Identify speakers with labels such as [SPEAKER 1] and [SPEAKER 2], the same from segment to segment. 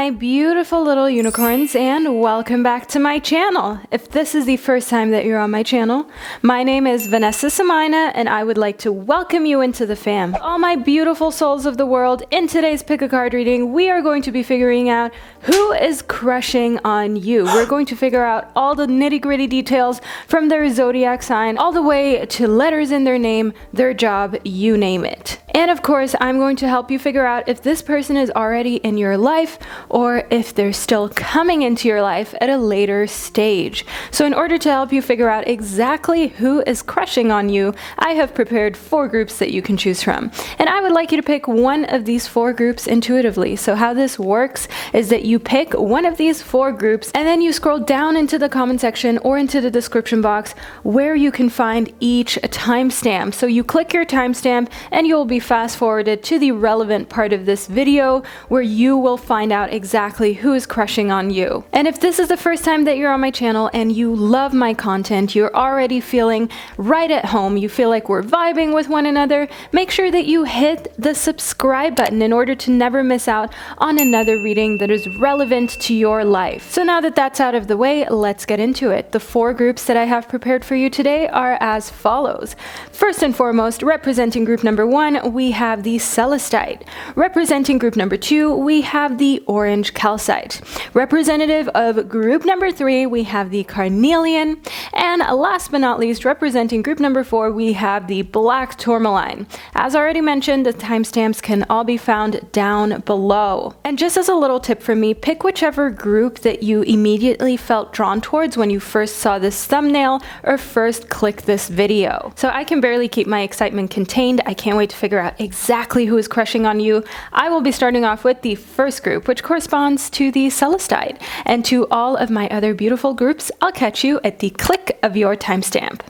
[SPEAKER 1] my beautiful little unicorns, and welcome back to my channel. If this is the first time that you're on my channel, my name is Vanessa and I, and I would like to welcome you into the fam. All my beautiful souls of the world, in today's pick a card reading, we are going to be figuring out who is crushing on you. We're going to figure out all the nitty-gritty details from their zodiac sign, all the way to letters in their name, their job, you name it. And of course, I'm going to help you figure out if this person is already in your life or if they're still coming into your life at a later stage. So in order to help you figure out exactly who is crushing on you, I have prepared 4 groups that you can choose from. And I would like you to pick one of these 4 groups intuitively. So how this works is that you pick one of these 4 groups and then you scroll down into the comment section or into the description box where you can find each timestamp. So you click your timestamp and you'll be fast forwarded to the relevant part of this video where you will find out exactly who is crushing on you. And if this is the first time that you're on my channel and you love my content, you're already feeling right at home, you feel like we're vibing with one another, make sure that you hit the subscribe button in order to never miss out on another reading that is relevant to your life. So now that that's out of the way, let's get into it. The 4 groups that I have prepared for you today are as follows. First and foremost, representing group number 1, we have the Celestite. Representing group number 2, we have the orange Calcite. Representative of group number 3, we have the Carnelian. And last but not least, representing group number 4, we have the black Tourmaline. As already mentioned, the timestamps can all be found down below. And just as a little tip from me, pick whichever group that you immediately felt drawn towards when you first saw this thumbnail or first clicked this video. So I can barely keep my excitement contained. I can't wait to figure out exactly who is crushing on you. I will be starting off with the first group, which corresponds to the Celestite. And to all of my other beautiful groups, I'll catch you at the click of your timestamp.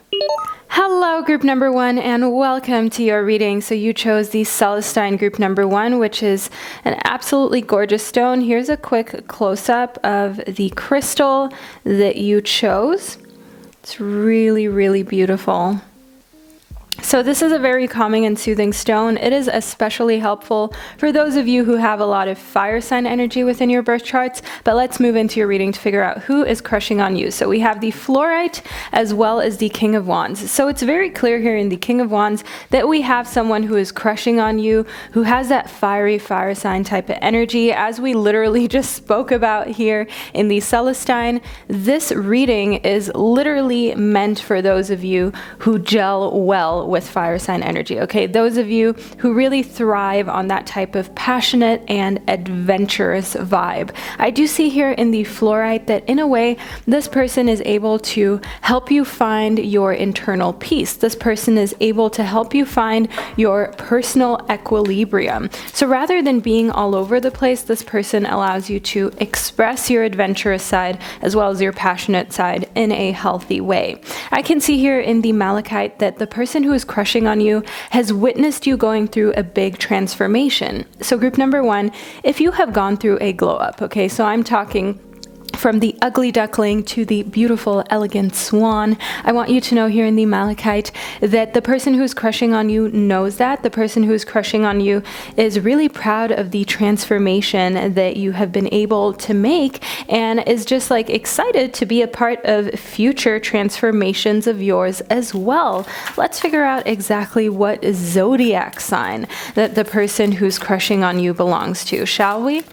[SPEAKER 1] Hello group number 1 and welcome to your reading. So you chose the Celestine group number 1, which is an absolutely gorgeous stone. Here's a quick close-up of the crystal that you chose. It's really, really beautiful. So this is a very calming and soothing stone. It is especially helpful for those of you who have a lot of fire sign energy within your birth charts, but let's move into your reading to figure out who is crushing on you. So we have the fluorite as well as the King of Wands. So it's very clear here in the King of Wands that we have someone who is crushing on you, who has that fiery fire sign type of energy, as we literally just spoke about here in the Celestine. This reading is literally meant for those of you who gel well with fire sign energy, okay? Those of you who really thrive on that type of passionate and adventurous vibe. I do see here in the fluorite that in a way, this person is able to help you find your internal peace. This person is able to help you find your personal equilibrium. So rather than being all over the place, this person allows you to express your adventurous side as well as your passionate side in a healthy way. I can see here in the malachite that the person who is crushing on you has witnessed you going through a big transformation. So group number 1, if you have gone through a glow up, okay, so I'm talking from the ugly duckling to the beautiful, elegant swan. I want you to know here in the malachite that the person who's crushing on you knows that. The person who's crushing on you is really proud of the transformation that you have been able to make and is just like excited to be a part of future transformations of yours as well. Let's figure out exactly what zodiac sign that the person who's crushing on you belongs to, shall we?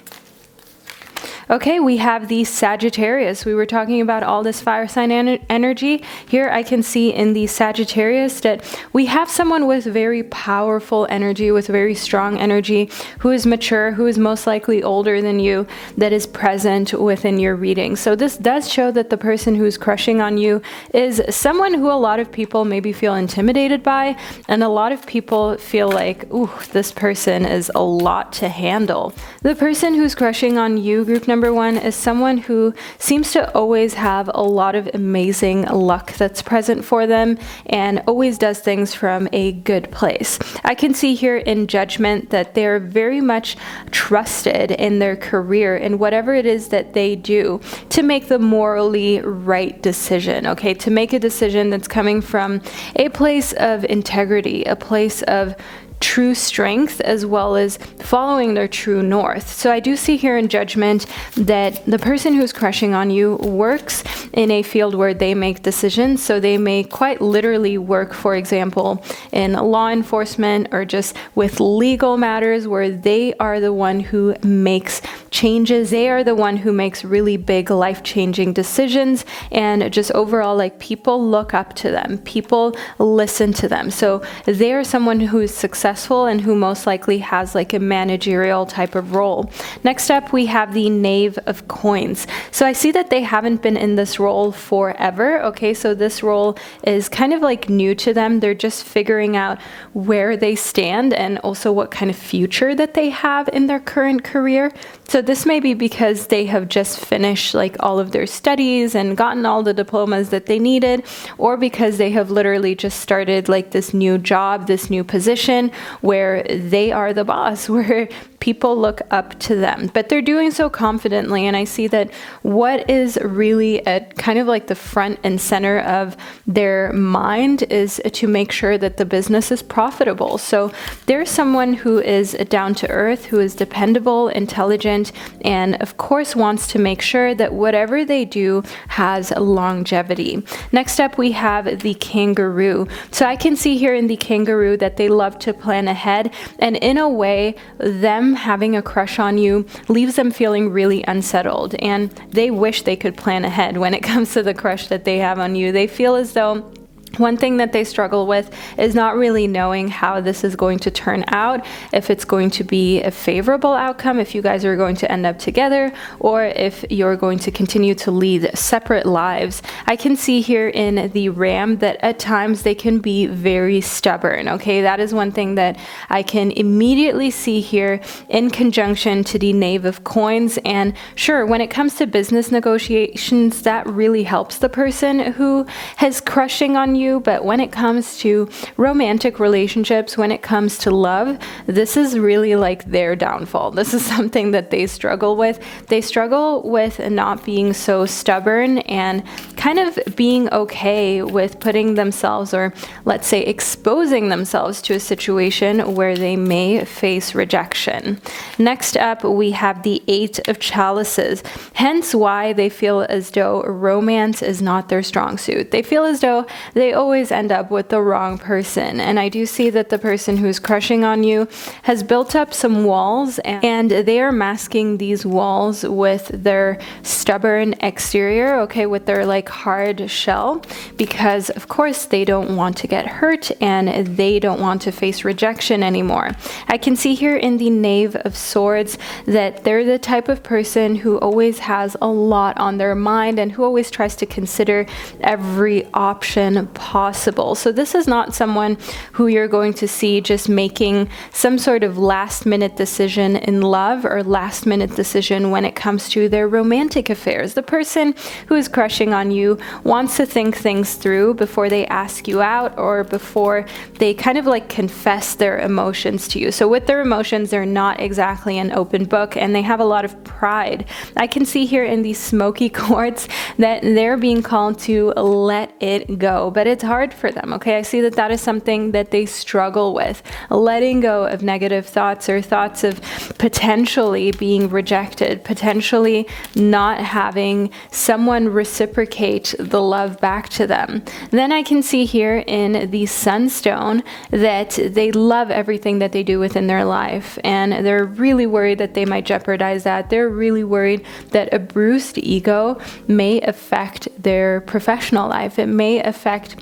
[SPEAKER 1] Okay, we have the Sagittarius. We were talking about all this fire sign energy. Here I can see in the Sagittarius that we have someone with very powerful energy, with very strong energy, who is mature, who is most likely older than you, that is present within your reading. So this does show that the person who's crushing on you is someone who a lot of people maybe feel intimidated by, and a lot of people feel like, ooh, this person is a lot to handle. The person who's crushing on you, group number 1, is someone who seems to always have a lot of amazing luck that's present for them and always does things from a good place. I can see here in Judgment that they're very much trusted in their career and whatever it is that they do to make the morally right decision, okay? To make a decision that's coming from a place of integrity, a place of true strength as well as following their true north. So I do see here in Judgment that the person who's crushing on you works in a field where they make decisions. So they may quite literally work, for example, in law enforcement or just with legal matters where they are the one who makes changes. They are the one who makes really big life-changing decisions, and just overall, like, people look up to them. People listen to them. So they are someone who is successful and who most likely has like a managerial type of role. Next up, we have the Knave of Coins. So I see that they haven't been in this role forever. Okay, so this role is kind of like new to them. They're just figuring out where they stand and also what kind of future that they have in their current career. So this may be because they have just finished like all of their studies and gotten all the diplomas that they needed, or because they have literally just started like this new job, this new position where they are the boss, where people look up to them, but they're doing so confidently. And I see that what is really at kind of like the front and center of their mind is to make sure that the business is profitable. So there's someone who is down to earth, who is dependable, intelligent, and of course wants to make sure that whatever they do has longevity. Next up, we have the Kangaroo. So I can see here in the Kangaroo that they love to plan ahead, and in a way, them having a crush on you leaves them feeling really unsettled, and they wish they could plan ahead when it comes to the crush that they have on you. They feel as though one thing that they struggle with is not really knowing how this is going to turn out, if it's going to be a favorable outcome, if you guys are going to end up together, or if you're going to continue to lead separate lives. I can see here in the Ram that at times they can be very stubborn. Okay, that is one thing that I can immediately see here in conjunction to the Knave of Coins. And sure, when it comes to business negotiations, that really helps the person who has crushing on you. But when it comes to romantic relationships, when it comes to love, this is really like their downfall. This is something that they struggle with. They struggle with not being so stubborn and kind of being okay with putting themselves, or let's say exposing themselves to a situation where they may face rejection. Next up, we have the Eight of Chalices. Hence why they feel as though romance is not their strong suit. They feel as though they always end up with the wrong person. And I do see that the person who's crushing on you has built up some walls, and they are masking these walls with their stubborn exterior, okay, with their like hard shell, because of course they don't want to get hurt and they don't want to face rejection anymore. I can see here in the Knave of Swords that they're the type of person who always has a lot on their mind and who always tries to consider every option possible. So this is not someone who you're going to see just making some sort of last minute decision in love or last minute decision when it comes to their romantic affairs. The person who is crushing on you wants to think things through before they ask you out, or before they kind of like confess their emotions to you. So with their emotions, they're not exactly an open book, and they have a lot of pride. I can see here in these smoky quartz that they're being called to let it go, but it's hard for them. Okay, I see that that is something that they struggle with, letting go of negative thoughts, or thoughts of potentially being rejected, potentially not having someone reciprocate the love back to them. Then I can see here in the Sunstone that they love everything that they do within their life, and they're really worried that they might jeopardize that. They're really worried that a bruised ego may affect their professional life. It may affect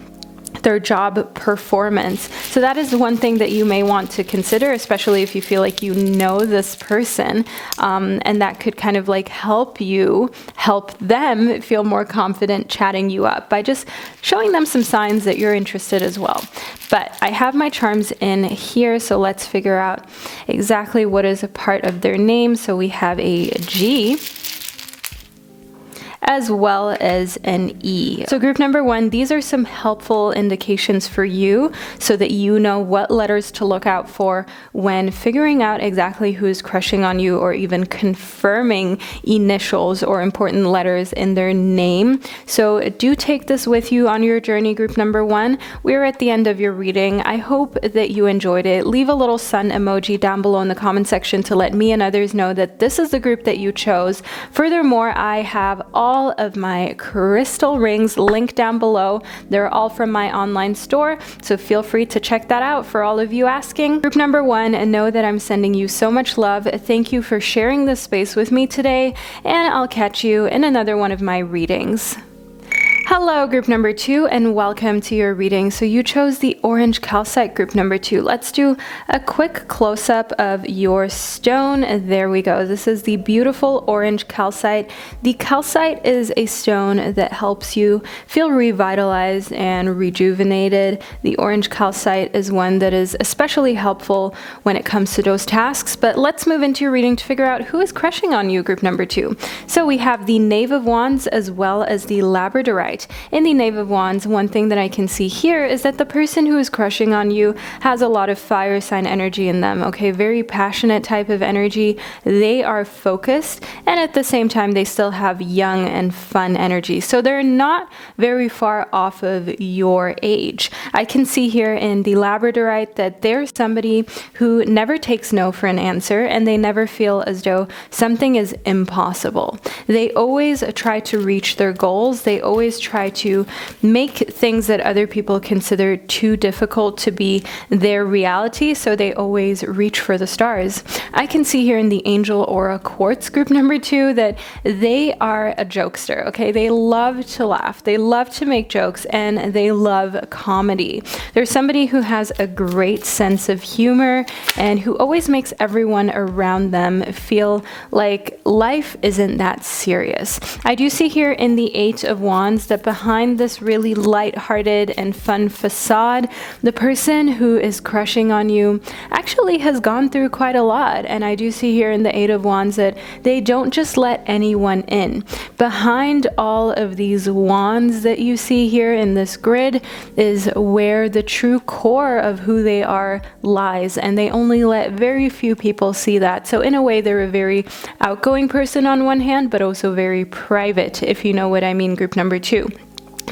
[SPEAKER 1] their job performance. So that is one thing that you may want to consider, especially if you feel like you know this person, and that could kind of like help them feel more confident chatting you up by just showing them some signs that you're interested as well. But I have my charms in here, so let's figure out exactly what is a part of their name. So we have a G, as well as an E. So group number 1, these are some helpful indications for you so that you know what letters to look out for when figuring out exactly who's crushing on you, or even confirming initials or important letters in their name. So do take this with you on your journey, group number 1. We're at the end of your reading. I hope that you enjoyed it. Leave a little sun emoji down below in the comment section to let me and others know that this is the group that you chose. Furthermore, I have all of my crystal rings linked down below. They're all from my online store, so feel free to check that out for all of you asking. Group number 1, and know that I'm sending you so much love. Thank you for sharing this space with me today, and I'll catch you in another one of my readings. Hello, group number 2, and welcome to your reading. So you chose the orange calcite, group number 2. Let's do a quick close-up of your stone. There we go. This is the beautiful orange calcite. The calcite is a stone that helps you feel revitalized and rejuvenated. The orange calcite is one that is especially helpful when it comes to those tasks. But let's move into your reading to figure out who is crushing on you, group number 2. So we have the Knave of Wands as well as the Labradorite. In the Knave of Wands, one thing that I can see here is that the person who is crushing on you has a lot of fire sign energy in them, okay? Very passionate type of energy. They are focused, and at the same time, they still have young and fun energy. So they're not very far off of your age. I can see here in the Labradorite that they're somebody who never takes no for an answer, and they never feel as though something is impossible. They always try to reach their goals. They always try to make things that other people consider too difficult to be their reality, so they always reach for the stars. I can see here in the Angel Aura Quartz, group number 2, that they are a jokester, okay? They love to laugh, they love to make jokes, and they love comedy. They're somebody who has a great sense of humor and who always makes everyone around them feel like life isn't that serious. I do see here in the Eight of Wands that behind this really light-hearted and fun facade, the person who is crushing on you actually has gone through quite a lot. And I do see here in the Eight of Wands that they don't just let anyone in. Behind all of these wands that you see here in this grid is where the true core of who they are lies, and they only let very few people see that. So in a way, they're a very outgoing person on one hand, but also very private, if you know what I mean, group number 2.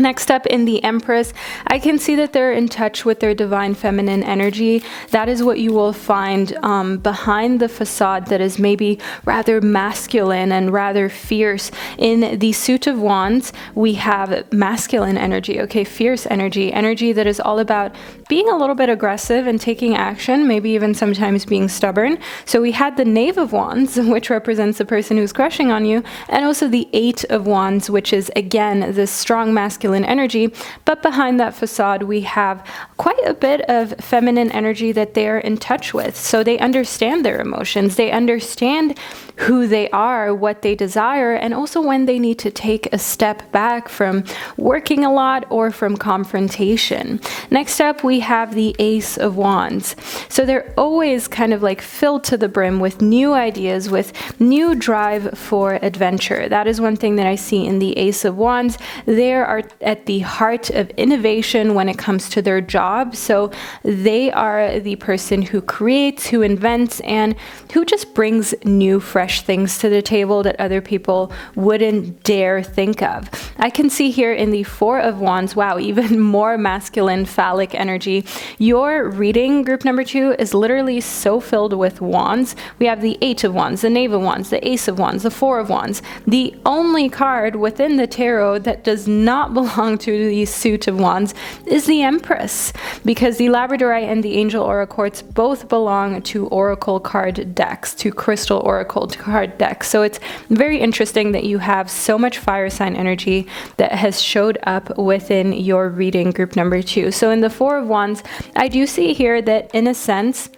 [SPEAKER 1] Next up in the Empress, I can see that they're in touch with their divine feminine energy. That is what you will find behind the facade that is maybe rather masculine and rather fierce. In the Suit of Wands, we have masculine energy, okay, fierce energy, energy that is all about being a little bit aggressive and taking action, maybe even sometimes being stubborn. So we had the Knave of Wands, which represents the person who's crushing on you, and also the Eight of Wands, which is again this strong masculine energy, but behind that facade we have quite a bit of feminine energy that they're in touch with. So they understand their emotions, they understand who they are, what they desire, and also when they need to take a step back from working a lot or from confrontation. Next up we have the Ace of Wands. So they're always kind of like filled to the brim with new ideas, with new drive for adventure. That is one thing that I see in the Ace of Wands. They are at the heart of innovation when it comes to their job. So they are the person who creates, who invents, and who just brings new, fresh things to the table that other people wouldn't dare think of. I can see here in the Four of Wands, wow, even more masculine, phallic energy. Your reading, group number 2, is literally so filled with wands. We have the Eight of Wands, the Knave of Wands, the Ace of Wands, the Four of Wands. The only card within the tarot that does not belong to the Suit of Wands is the Empress, because the Labradorite and the Angel Aura Quartz both belong to oracle card decks, to crystal oracle card decks. So it's very interesting that you have so much fire sign energy that has showed up within your reading, group number 2. So in the Four of Wands, I do see here that in a sense,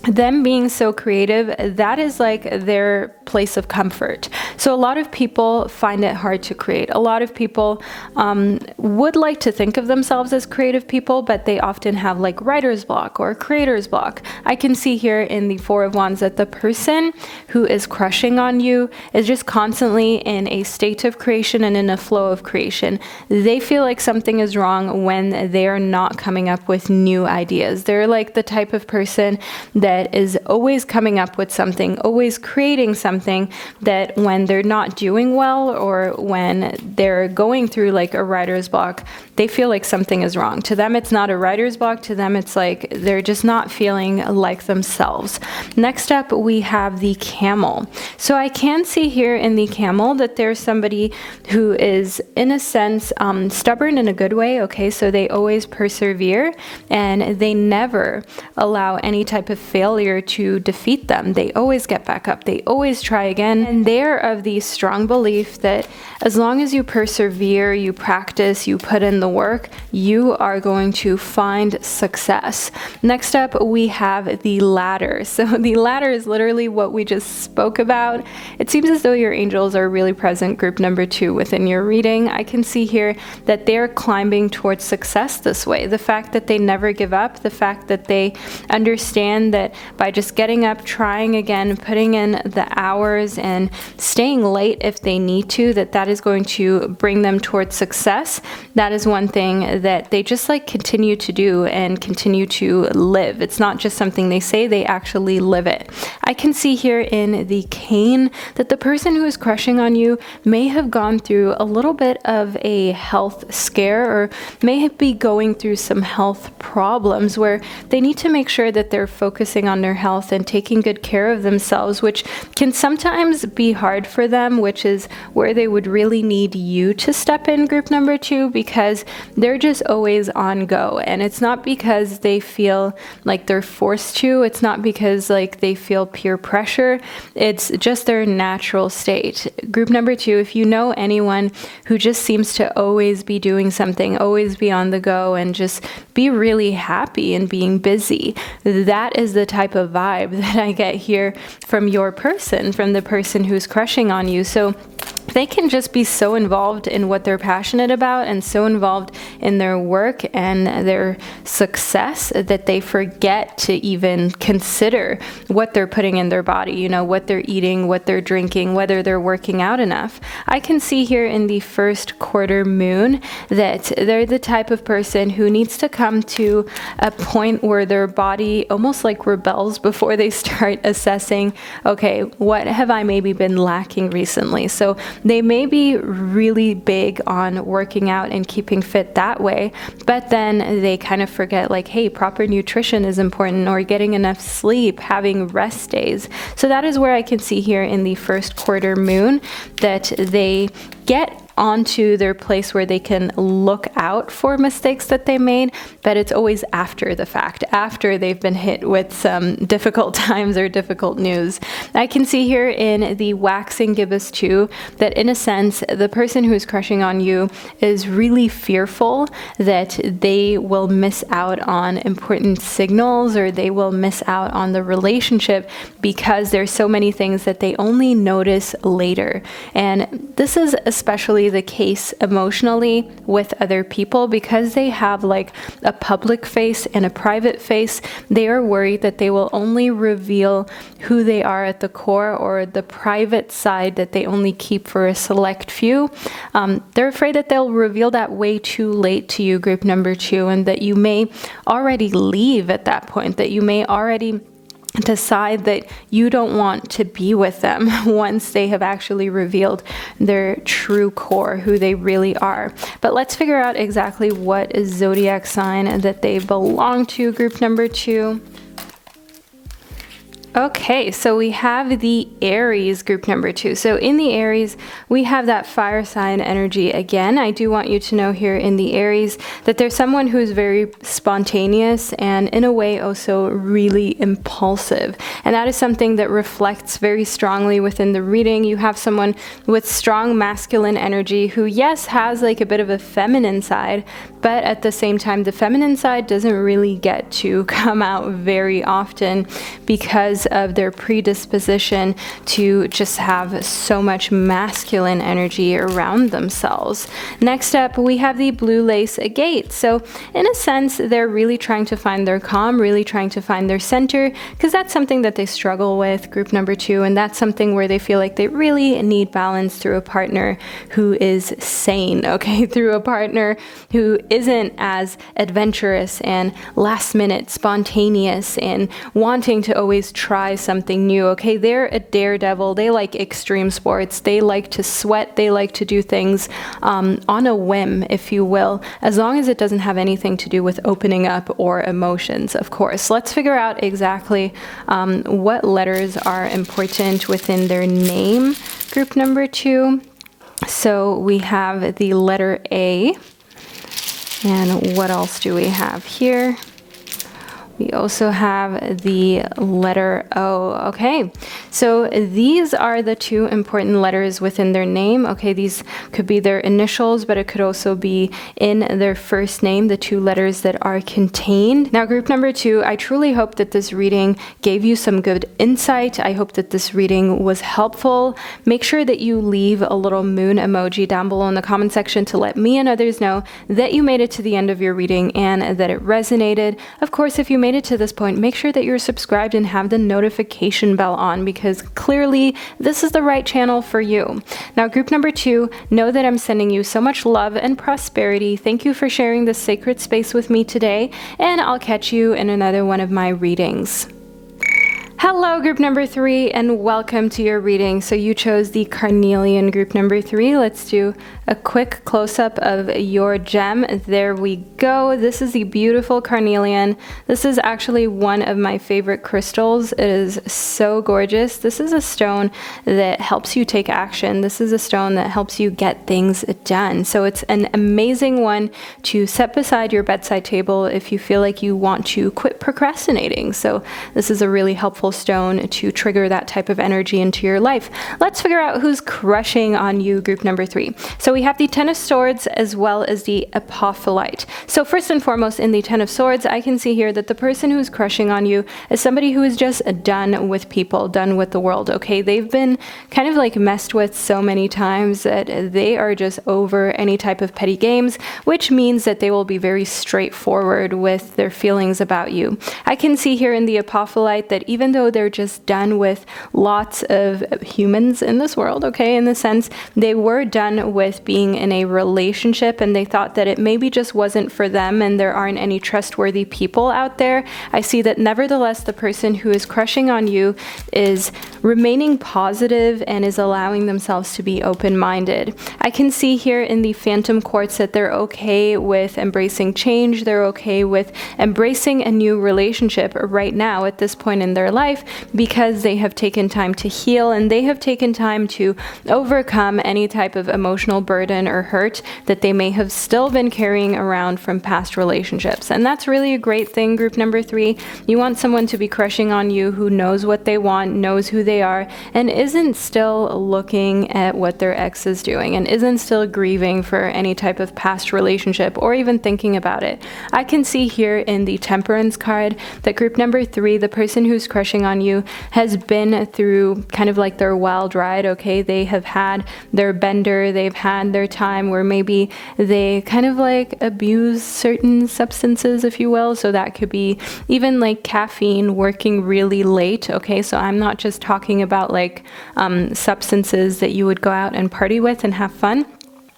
[SPEAKER 1] them being so creative, that is like their place of comfort. So a lot of people find it hard to create. A lot of people would like to think of themselves as creative people, but they often have like writer's block or creator's block. I can see here in the Four of Wands that the person who is crushing on you is just constantly in a state of creation and in a flow of creation. They feel like something is wrong when they are not coming up with new ideas. They're like the type of person that is always coming up with something, always creating something, that when they're not doing well or when they're going through like a writer's block, they feel like something is wrong. To them, it's not a writer's block. To them, it's like they're just not feeling like themselves. Next up, we have the Camel. So I can see here in the Camel that there's somebody who is, in a sense, stubborn in a good way. Okay, so they always persevere and they never allow any type of failure to defeat them. They always get back up. They always try again. And they're of the strong belief that as long as you persevere, you practice, you put in the work, you are going to find success. Next up, we have the Ladder. So the Ladder is literally what we just spoke about. It seems as though your angels are really present, group number 2, within your reading. I can see here that they're climbing towards success this way. The fact that they never give up, the fact that they understand that by just getting up, trying again, putting in the hours and staying late if they need to, that is going to bring them towards success. That is one thing that they just like continue to do and continue to live. It's not just something they say, they actually live it. I can see here in the Cane that the person who is crushing on you may have gone through a little bit of a health scare or may be going through some health problems where they need to make sure that they're focusing on their health and taking good care of themselves, which can sometimes be hard for them, which is where they would really need you to step in, group number 2, because they're just always on go. And it's not because they feel like they're forced to, it's not because like they feel peer pressure, it's just their natural state. Group number 2, if you know anyone who just seems to always be doing something, always be on the go and just be really happy and being busy, that is the type of vibe that I get here from your person, from the person who's crushing on you. So they can just be so involved in what they're passionate about and so involved in their work and their success that they forget to even consider what they're putting in their body, you know, what they're eating, what they're drinking, whether they're working out enough. I can see here in the first quarter moon that they're the type of person who needs to come to a point where their body almost like rebels before they start assessing, okay, what have I maybe been lacking recently? So they may be really big on working out and keeping fit that way, but then they kind of forget like, hey, proper nutrition is important, or getting enough sleep, having rest days. So that is where I can see here in the first quarter moon that they get onto their place where they can look out for mistakes that they made, but it's always after the fact, after they've been hit with some difficult times or difficult news. I can see here in the waxing gibbous too that in a sense the person who is crushing on you is really fearful that they will miss out on important signals or they will miss out on the relationship because there's so many things that they only notice later. And this is especially the case emotionally with other people because they have like a public face and a private face. They are worried that they will only reveal who they are at the core, or the private side that they only keep for a select few. They're afraid that they'll reveal that way too late to you, group number 2, and that you may already leave at that point, that you may already decide that you don't want to be with them once they have actually revealed their true core, who they really are. But let's figure out exactly what zodiac sign that they belong to, group number 2. Okay, so we have the Aries, group number 2. So in the Aries, we have that fire sign energy again. I do want you to know here in the Aries that there's someone who's very spontaneous and in a way also really impulsive. And that is something that reflects very strongly within the reading. You have someone with strong masculine energy who, yes, has like a bit of a feminine side, but at the same time, the feminine side doesn't really get to come out very often because of their predisposition to just have so much masculine energy around themselves. Next up, we have the blue lace agate. So in a sense, they're really trying to find their calm, really trying to find their center, because that's something that they struggle with, group number 2, and that's something where they feel like they really need balance through a partner who is sane, okay, through a partner who isn't as adventurous and last minute spontaneous and wanting to always try something new, okay? They're a daredevil. They like extreme sports. They like to sweat. They like to do things on a whim, if you will, as long as it doesn't have anything to do with opening up or emotions, of course. Let's figure out exactly what letters are important within their name, group number 2. So we have the letter A. And what else do we have here? We also have the letter O. Okay, so these are the 2 important letters within their name. Okay, these could be their initials, but it could also be in their first name, the 2 letters that are contained. Now, group number 2, I truly hope that this reading gave you some good insight. I hope that this reading was helpful. Make sure that you leave a little moon emoji down below in the comment section to let me and others know that you made it to the end of your reading and that it resonated. Of course, if you made it to this point, make sure that you're subscribed and have the notification bell on, because clearly this is the right channel for you. Now, group number 2, know that I'm sending you so much love and prosperity. Thank you for sharing this sacred space with me today, and I'll catch you in another one of my readings. Hello, group number 3, and welcome to your reading. So you chose the Carnelian, group number 3. Let's do a quick close-up of your gem. There we go. This is the beautiful Carnelian. This is actually one of my favorite crystals. It is so gorgeous. This is a stone that helps you take action. This is a stone that helps you get things done. So it's an amazing one to set beside your bedside table if you feel like you want to quit procrastinating. So this is a really helpful stone to trigger that type of energy into your life. Let's figure out who's crushing on you, group number 3. So we have the 10 of Swords as well as the Apophyllite. So first and foremost, in the 10 of Swords, I can see here that the person who's crushing on you is somebody who is just done with people, done with the world, okay? They've been kind of like messed with so many times that they are just over any type of petty games, which means that they will be very straightforward with their feelings about you. I can see here in the Apophyllite that even though they're just done with lots of humans in this world, okay, in the sense they were done with being in a relationship and they thought that it maybe just wasn't for them and there aren't any trustworthy people out there, I see that nevertheless the person who is crushing on you is remaining positive and is allowing themselves to be open-minded. I can see here in the Phantom Quartz that they're okay with embracing change, they're okay with embracing a new relationship right now at this point in their life because they have taken time to heal and they have taken time to overcome any type of emotional burden or hurt that they may have still been carrying around from past relationships. And that's really a great thing, group number 3. You want someone to be crushing on you who knows what they want, knows who they are, and isn't still looking at what their ex is doing and isn't still grieving for any type of past relationship or even thinking about it. I can see here in the Temperance card that group number 3, the person who's crushing on you, has been through kind of like their wild ride, okay? They have had their bender, they've had their time where maybe they kind of like abuse certain substances, if you will. So that could be even like caffeine, working really late, okay? So I'm not just talking about like substances that you would go out and party with and have fun.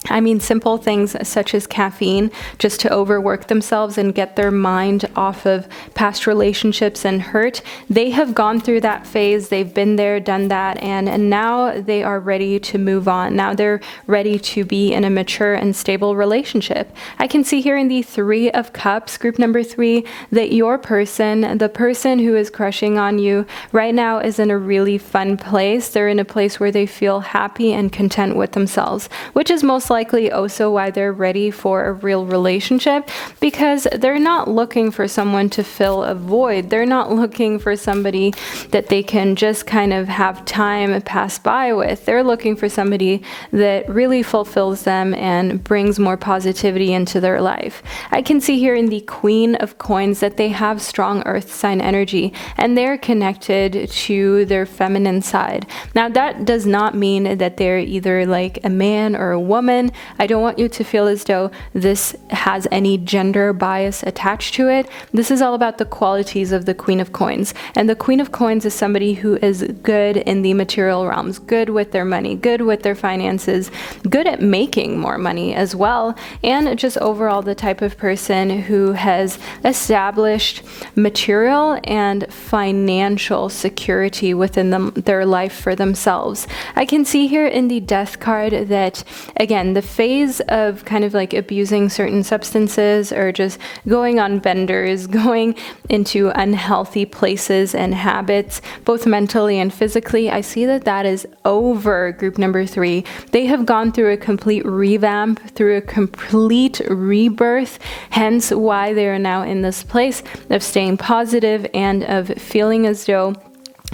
[SPEAKER 1] I mean simple things such as caffeine, just to overwork themselves and get their mind off of past relationships and hurt. They have gone through that phase, they've been there, done that, and now they are ready to move on. Now they're ready to be in a mature and stable relationship. I can see here in the 3 of Cups, group number 3, that your person, the person who is crushing on you right now, is in a really fun place. They're in a place where they feel happy and content with themselves, which is most likely also why they're ready for a real relationship, because they're not looking for someone to fill a void. They're not looking for somebody that they can just kind of have time pass by with. They're looking for somebody that really fulfills them and brings more positivity into their life. I can see here in the Queen of Coins that they have strong earth sign energy and they're connected to their feminine side. Now, that does not mean that they're either like a man or a woman. I don't want you to feel as though this has any gender bias attached to it. This is all about the qualities of the Queen of Coins. And the Queen of Coins is somebody who is good in the material realms, good with their money, good with their finances, good at making more money as well, and just overall the type of person who has established material and financial security within their life for themselves. I can see here in the Death card that, again, the phase of kind of like abusing certain substances or just going on benders, going into unhealthy places and habits, both mentally and physically, I see that that is over group number 3. They have gone through a complete revamp, through a complete rebirth, hence why they are now in this place of staying positive and of feeling as though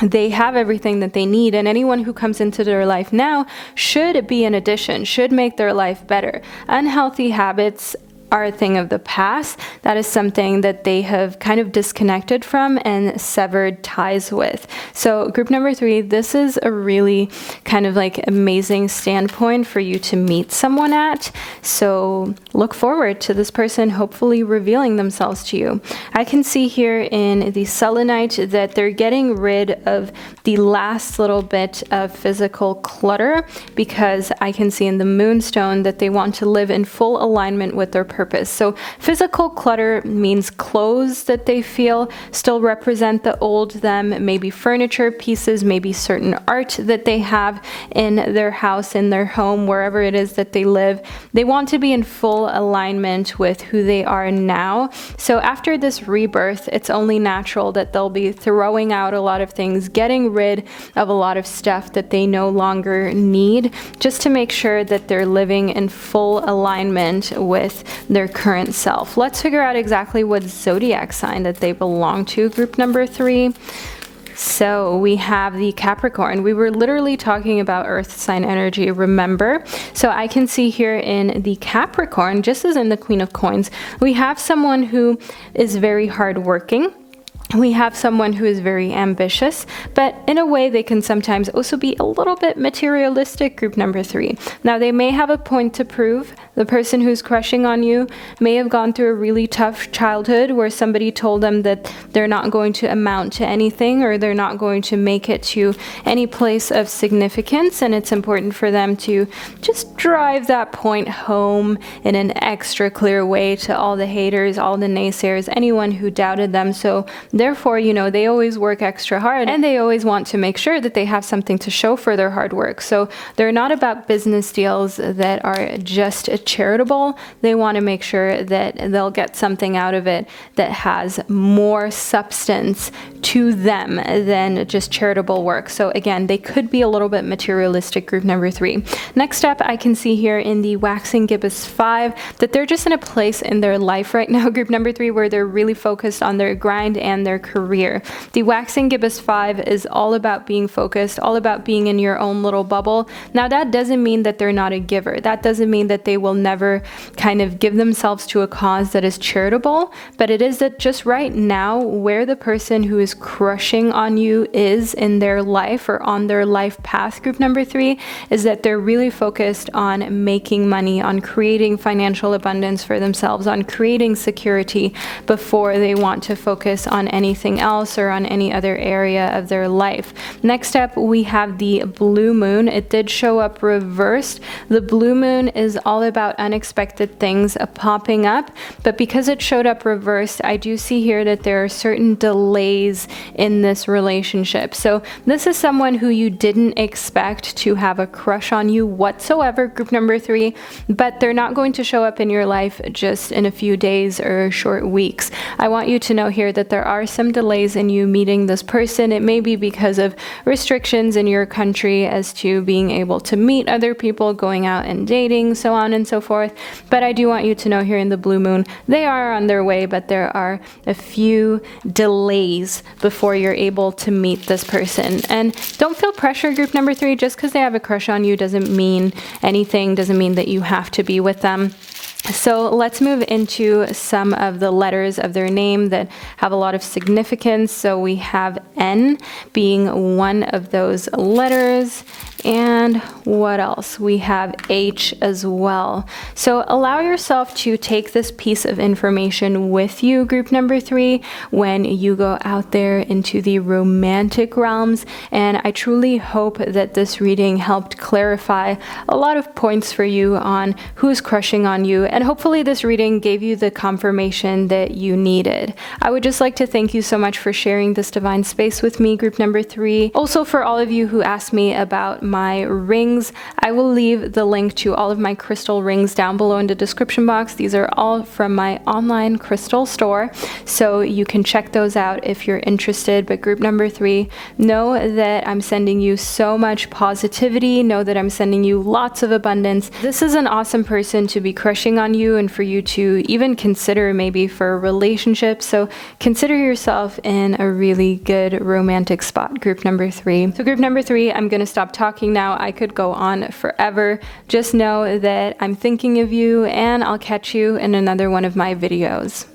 [SPEAKER 1] they have everything that they need, and anyone who comes into their life now should be an addition, should make their life better. Unhealthy habits are a thing of the past. That is something that they have kind of disconnected from and severed ties with. So group number 3, this is a really kind of like amazing standpoint for you to meet someone at. So look forward to this person hopefully revealing themselves to you. I can see here in the selenite that they're getting rid of the last little bit of physical clutter, because I can see in the moonstone that they want to live in full alignment with their purpose. So physical clutter means clothes that they feel still represent the old them, maybe furniture pieces, maybe certain art that they have in their house, in their home, wherever it is that they live. They want to be in full alignment with who they are now. So after this rebirth, it's only natural that they'll be throwing out a lot of things, getting rid of a lot of stuff that they no longer need, just to make sure that they're living in full alignment with their current self. Let's figure out exactly what zodiac sign that they belong to, group number 3. So we have the Capricorn. We were literally talking about earth sign energy, remember? So I can see here in the Capricorn, just as in the Queen of Coins, we have someone who is very hardworking. We have someone who is very ambitious, but in a way they can sometimes also be a little bit materialistic, group number 3. Now, they may have a point to prove. The person who's crushing on you may have gone through a really tough childhood where somebody told them that they're not going to amount to anything, or they're not going to make it to any place of significance, and it's important for them to just drive that point home in an extra clear way to all the haters, all the naysayers, anyone who doubted them. So therefore, you know, they always work extra hard and they always want to make sure that they have something to show for their hard work. So they're not about business deals that are just charitable. They want to make sure that they'll get something out of it that has more substance to them than just charitable work. So again, they could be a little bit materialistic, group number 3. Next up, I can see here in the Waxing Gibbous 5 that they're just in a place in their life right now, group number 3, where they're really focused on their grind and their career. The Waxing Gibbous 5 is all about being focused, all about being in your own little bubble. Now, that doesn't mean that they're not a giver. That doesn't mean that they will never kind of give themselves to a cause that is charitable, but it is that just right now, where the person who is crushing on you is in their life or on their life path, group number 3, is that they're really focused on making money, on creating financial abundance for themselves, on creating security before they want to focus on anything else or on any other area of their life. Next up, we have the blue moon. It did show up reversed. The blue moon is all about unexpected things popping up, but because it showed up reversed, I do see here that there are certain delays in this relationship. So this is someone who you didn't expect to have a crush on you whatsoever, group number 3, but they're not going to show up in your life just in a few days or short weeks. I want you to know here that there are some delays in you meeting this person. It may be because of restrictions in your country as to being able to meet other people, going out and dating, so on and so forth. But I do want you to know here in the blue moon, they are on their way, but there are a few delays before you're able to meet this person. And don't feel pressure, group number 3. Just because they have a crush on you doesn't mean anything, doesn't mean that you have to be with them. So let's move into some of the letters of their name that have a lot of significance. So we have N being one of those letters. And what else? We have H as well. So allow yourself to take this piece of information with you, group number 3, when you go out there into the romantic realms. And I truly hope that this reading helped clarify a lot of points for you on who's crushing on you. And hopefully this reading gave you the confirmation that you needed. I would just like to thank you so much for sharing this divine space with me, group number 3. Also, for all of you who asked me about my rings, I will leave the link to all of my crystal rings down below in the description box. These are all from my online crystal store, so you can check those out if you're interested. But group number 3, know that I'm sending you so much positivity. Know that I'm sending you lots of abundance. This is an awesome person to be crushing on you and for you to even consider maybe for a relationship. So consider yourself in a really good romantic spot, group number 3. So group number 3, I'm going to stop talking now. I could go on forever. Just know that I'm thinking of you, and I'll catch you in another one of my videos.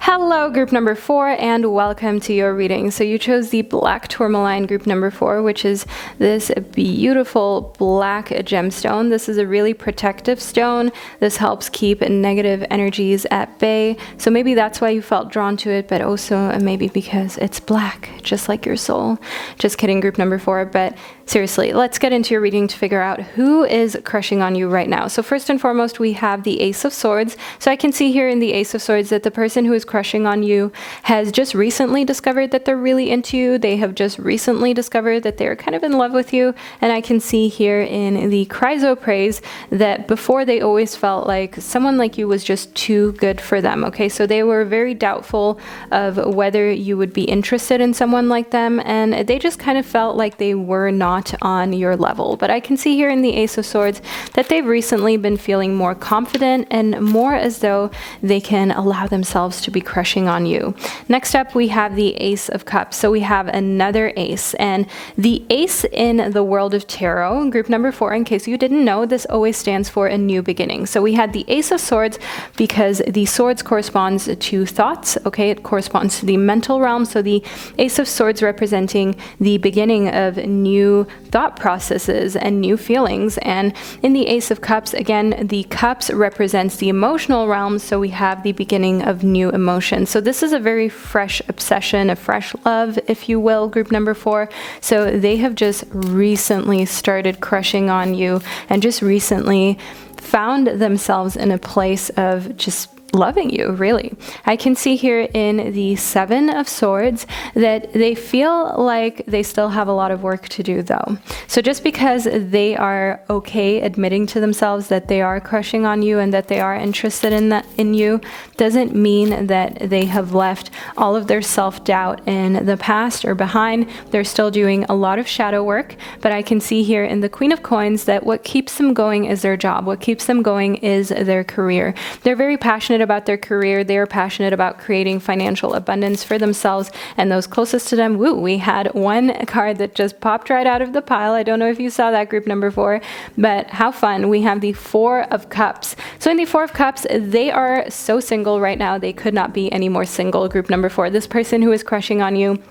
[SPEAKER 1] Hello, group number 4, and welcome to your reading. So you chose the black tourmaline, group number 4, which is this beautiful black gemstone. This is a really protective stone. This helps keep negative energies at bay. So maybe that's why you felt drawn to it, but also maybe because it's black, just like your soul. Just kidding, group number 4, but seriously, let's get into your reading to figure out who is crushing on you right now. So first and foremost, we have the Ace of Swords. So I can see here in the Ace of Swords that the person who is crushing on you has just recently discovered that they're really into you. They have just recently discovered that they're kind of in love with you. And I can see here in the chrysoprase that before they always felt like someone like you was just too good for them. Okay, so they were very doubtful of whether you would be interested in someone like them. And they just kind of felt like they were not on your level. But I can see here in the Ace of Swords that they've recently been feeling more confident and more as though they can allow themselves to be crushing on you. Next up, we have the Ace of Cups. So we have another ace, and the ace in the world of tarot, group number 4, in case you didn't know, this always stands for a new beginning. So we had the Ace of Swords because the swords corresponds to thoughts. Okay, it corresponds to the mental realm. So the Ace of Swords representing the beginning of new thought processes and new feelings. And in the Ace of Cups, again, the cups represents the emotional realm. So we have the beginning of new emotions. So this is a very fresh obsession, a fresh love, if you will, group number 4. So they have just recently started crushing on you and just recently found themselves in a place of just loving you, really. I can see here in the Seven of Swords that they feel like they still have a lot of work to do, though. So just because they are okay admitting to themselves that they are crushing on you and that they are interested in you doesn't mean that they have left all of their self-doubt in the past or behind. They're still doing a lot of shadow work, but I can see here in the Queen of Coins that what keeps them going is their job. What keeps them going is their career. They're very passionate about their career. They are passionate about creating financial abundance for themselves and those closest to them. Woo, we had one card that just popped right out of the pile. I don't know if you saw that, group number 4, but how fun. We have the Four of Cups. So in the Four of Cups, they are so single right now. They could not be any more single, group number 4. This person who is crushing on you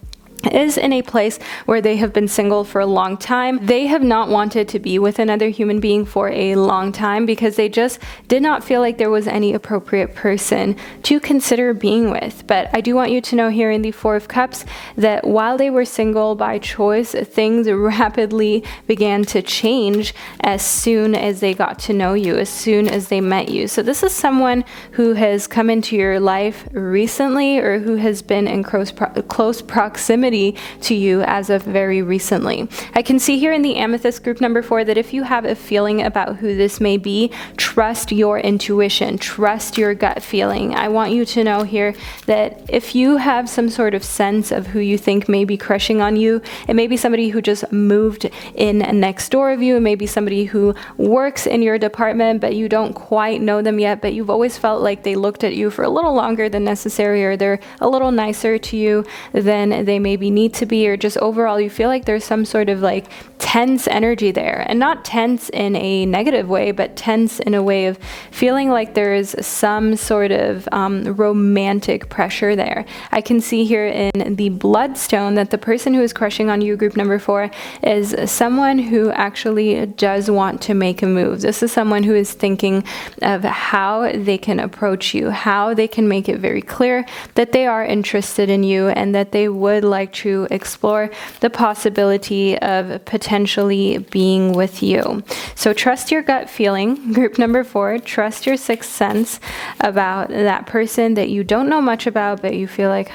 [SPEAKER 1] is in a place where they have been single for a long time. They have not wanted to be with another human being for a long time because they just did not feel like there was any appropriate person to consider being with. But I do want you to know here in the Four of Cups that while they were single by choice, things rapidly began to change as soon as they got to know you, as soon as they met you. So this is someone who has come into your life recently or who has been in close proximity proximity to you as of very recently. I can see here in the Amethyst group number 4 that if you have a feeling about who this may be, trust your intuition, trust your gut feeling. I want you to know here that if you have some sort of sense of who you think may be crushing on you, it may be somebody who just moved in next door of you, it may be somebody who works in your department, but you don't quite know them yet, but you've always felt like they looked at you for a little longer than necessary, or they're a little nicer to you than they maybe need to be, or just overall you feel like there's some sort of like tense energy there, and not tense in a negative way, but tense in a way of feeling like there's some sort of romantic pressure there. I can see here in the Bloodstone that the person who is crushing on you, group number 4, is someone who actually does want to make a move. This is someone who is thinking of how they can approach you, how they can make it very clear that they are interested in you and that they would like to explore the possibility of potentially being with you. So trust your gut feeling, group number 4. Trust your sixth sense about that person that you don't know much about, but you feel like,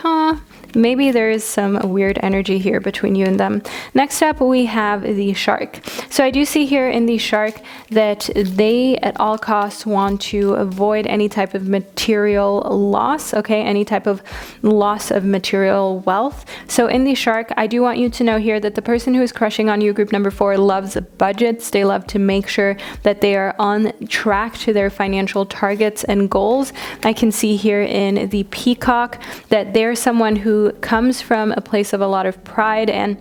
[SPEAKER 1] maybe there is some weird energy here between you and them. Next up, we have the Shark. So I do see here in the Shark that they at all costs want to avoid any type of material loss, okay? Any type of loss of material wealth. So in the Shark, I do want you to know here that the person who is crushing on you, group number 4, loves budgets. They love to make sure that they are on track to their financial targets and goals. I can see here in the Peacock that they're someone who comes from a place of a lot of pride and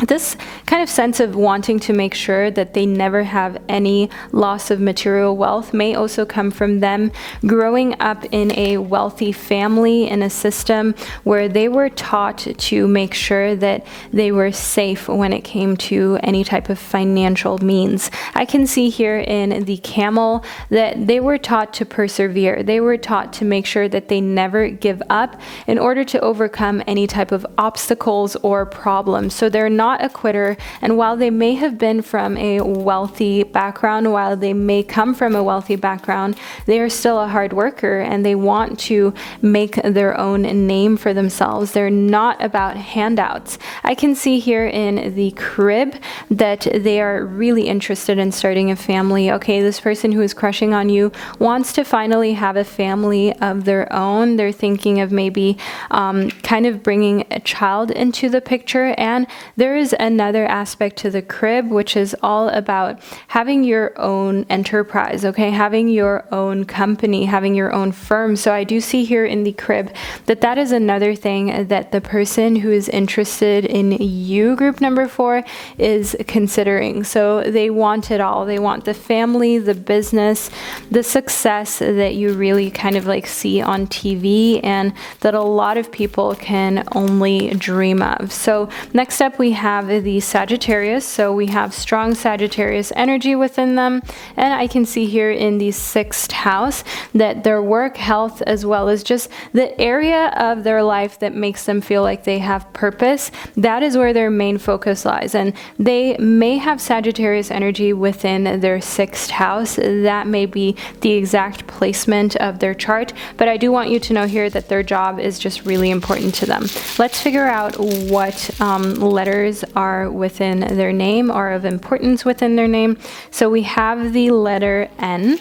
[SPEAKER 1] this kind of sense of wanting to make sure that they never have any loss of material wealth may also come from them growing up in a wealthy family, in a system where they were taught to make sure that they were safe when it came to any type of financial means. I can see here in the Camel that they were taught to persevere. They were taught to make sure that they never give up in order to overcome any type of obstacles or problems. So they're not a quitter, and while they may have been from a wealthy background, while they may come from a wealthy background, they are still a hard worker and they want to make their own name for themselves. They're not about handouts. I can see here in the Crib that they are really interested in starting a family. Okay, this person who is crushing on you wants to finally have a family of their own. They're thinking of maybe kind of bringing a child into the picture, and there is another aspect to the Crib, which is all about having your own enterprise, okay? Having your own company, having your own firm. So I do see here in the Crib that that is another thing that the person who is interested in you, group number 4, is considering. So they want it all. They want the family, the business, the success that you really kind of like see on TV and that a lot of people can only dream of. So next up we have the Sagittarius. So we have strong Sagittarius energy within them, and I can see here in the 6th house that their work, health, as well as just the area of their life that makes them feel like they have purpose, that is where their main focus lies. And they may have Sagittarius energy within their 6th house. That may be the exact placement of their chart, but I do want you to know here that their job is just really important to them. Let's figure out what letters are within their name or of importance within their name. So we have the letter N.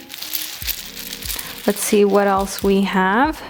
[SPEAKER 1] Let's see what else we have.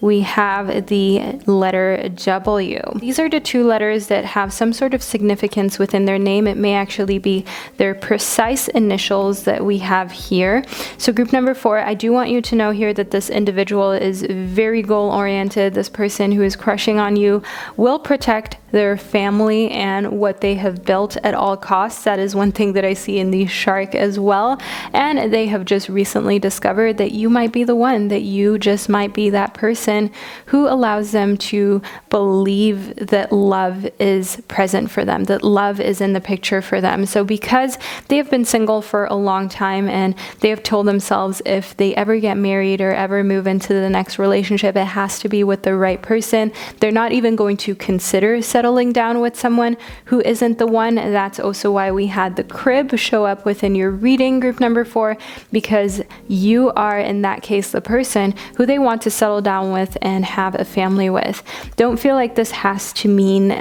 [SPEAKER 1] We have the letter W. These are the 2 letters that have some sort of significance within their name. It may actually be their precise initials that we have here. So group number 4, I do want you to know here that this individual is very goal-oriented. This person who is crushing on you will protect their family and what they have built at all costs. That is one thing that I see in the Shark as well. And they have just recently discovered that you might be the one, that you just might be that person who allows them to believe that love is present for them, that love is in the picture for them. So because they have been single for a long time and they have told themselves if they ever get married or ever move into the next relationship, it has to be with the right person. They're not even going to consider settling down with someone who isn't the one. That's also why we had the Crib show up within your reading, group number 4, because you are in that case the person who they want to settle down with with and have a family with. Don't feel like this has to mean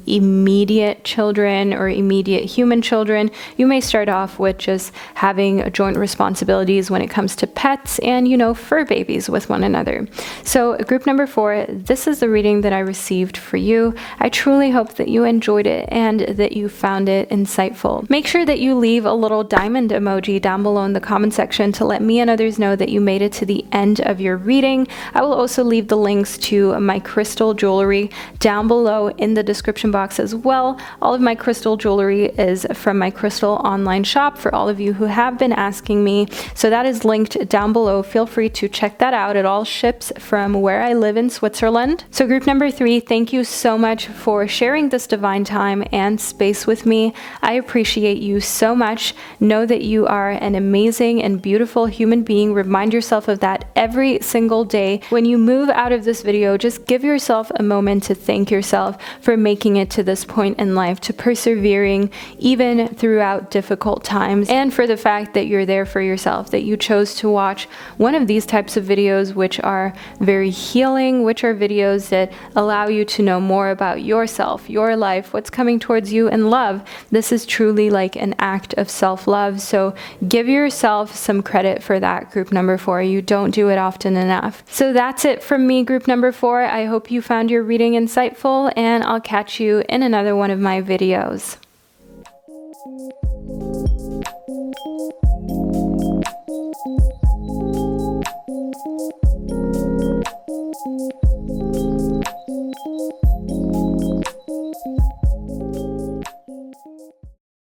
[SPEAKER 1] immediate children or immediate human children. You may start off with just having joint responsibilities when it comes to pets and, you know, fur babies with one another. So group number 4, this is the reading that I received for you. I truly hope that you enjoyed it and that you found it insightful. Make sure that you leave a little diamond emoji down below in the comment section to let me and others know that you made it to the end of your reading. I will also leave the links to my crystal jewelry down below in the description box as well. All of my crystal jewelry is from my crystal online shop for all of you who have been asking me. So that is linked down below. Feel free to check that out. It all ships from where I live in Switzerland. So group number 3, thank you so much for sharing this divine time and space with me. I appreciate you so much. Know that you are an amazing and beautiful human being. Remind yourself of that every single day. When you move out of this video, just give yourself a moment to thank yourself for making it to this point in life, to persevering even throughout difficult times, and for the fact that you're there for yourself, that you chose to watch one of these types of videos, which are very healing, which are videos that allow you to know more about yourself, your life, what's coming towards you, and love. This is truly like an act of self-love. So give yourself some credit for that, group number 4. You don't do it often enough. So that's it from me, group number 4. I hope you found your reading insightful, and I'll catch you in another one of my videos.